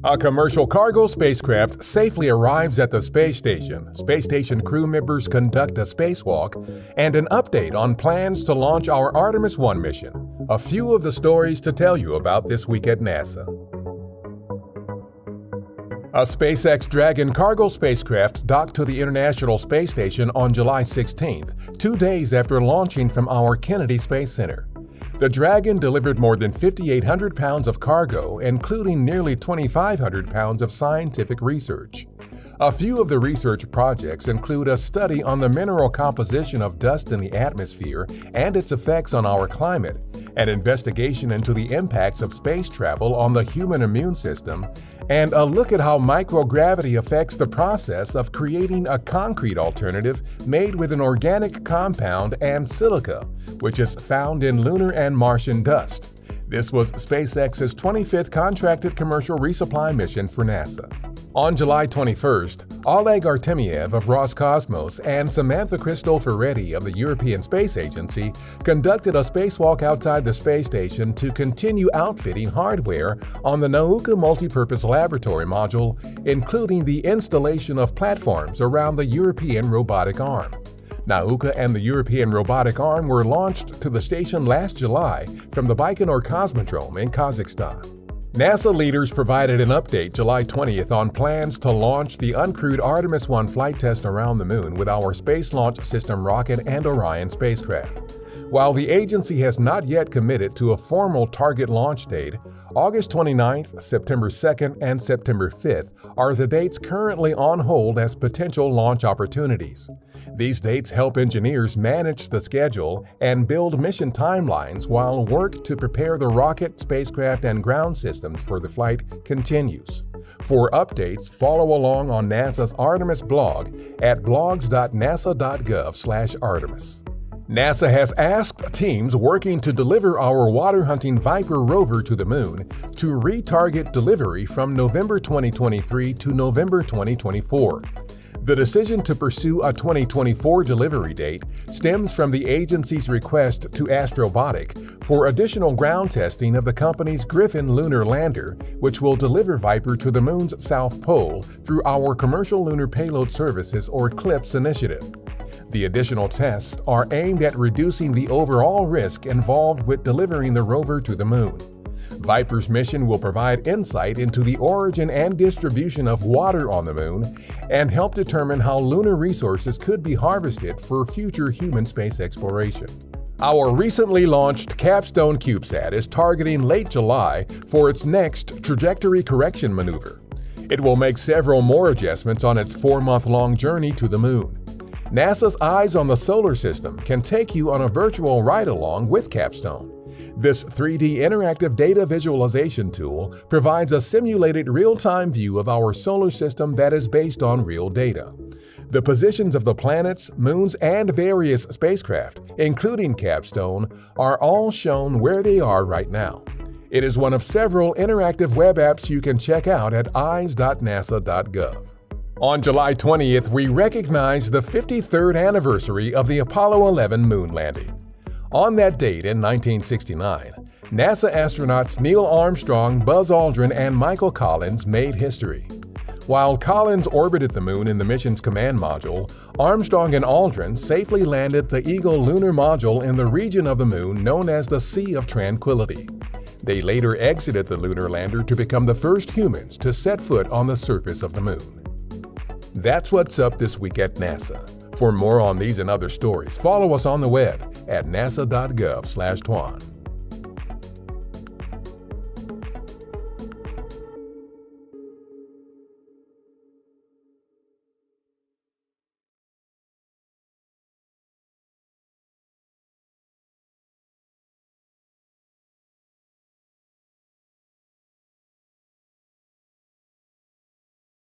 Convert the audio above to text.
A commercial cargo spacecraft safely arrives at the space station. Space station crew members conduct a spacewalk, and an update on plans to launch our Artemis 1 mission. A few of the stories to tell you about this week at NASA. A SpaceX Dragon cargo spacecraft docked to the International Space Station on July 16th, 2 days after launching from our Kennedy Space Center. The Dragon delivered more than 5,800 pounds of cargo, including nearly 2,500 pounds of scientific research. A few of the research projects include a study on the mineral composition of dust in the atmosphere and its effects on our climate, an investigation into the impacts of space travel on the human immune system, and a look at how microgravity affects the process of creating a concrete alternative made with an organic compound and silica, which is found in lunar and Martian dust. This was SpaceX's 25th contracted commercial resupply mission for NASA. On July 21st, Oleg Artemiev of Roscosmos and Samantha Cristoforetti of the European Space Agency conducted a spacewalk outside the space station to continue outfitting hardware on the Nauka multipurpose laboratory module, including the installation of platforms around the European robotic arm. Nauka and the European robotic arm were launched to the station last July from the Baikonur Cosmodrome in Kazakhstan. NASA leaders provided an update July 20th on plans to launch the uncrewed Artemis 1 flight test around the Moon with our Space Launch System rocket and Orion spacecraft. While the agency has not yet committed to a formal target launch date, August 29th, September 2nd, and September 5th are the dates currently on hold as potential launch opportunities. These dates help engineers manage the schedule and build mission timelines while work to prepare the rocket, spacecraft, and ground systems for the flight continues. For updates, follow along on NASA's Artemis blog at blogs.nasa.gov/Artemis. NASA has asked teams working to deliver our water-hunting Viper rover to the Moon to retarget delivery from November 2023 to November 2024. The decision to pursue a 2024 delivery date stems from the agency's request to Astrobotic for additional ground testing of the company's Griffin lunar lander, which will deliver Viper to the Moon's south pole through our Commercial Lunar Payload Services or CLPS initiative. The additional tests are aimed at reducing the overall risk involved with delivering the rover to the Moon. Viper's mission will provide insight into the origin and distribution of water on the Moon and help determine how lunar resources could be harvested for future human space exploration. Our recently launched Capstone CubeSat is targeting late July for its next trajectory correction maneuver. It will make several more adjustments on its 4-month-long journey to the Moon. NASA's Eyes on the Solar System can take you on a virtual ride-along with Capstone. This 3D interactive data visualization tool provides a simulated real-time view of our solar system that is based on real data. The positions of the planets, moons, and various spacecraft, including Capstone, are all shown where they are right now. It is one of several interactive web apps you can check out at eyes.nasa.gov. On July 20th, we recognize the 53rd anniversary of the Apollo 11 moon landing. On that date in 1969, NASA astronauts Neil Armstrong, Buzz Aldrin, and Michael Collins made history. While Collins orbited the Moon in the mission's command module, Armstrong and Aldrin safely landed the Eagle lunar module in the region of the Moon known as the Sea of Tranquility. They later exited the lunar lander to become the first humans to set foot on the surface of the Moon. That's what's up this week at NASA. For more on these and other stories, follow us on the web at nasa.gov/Tuan.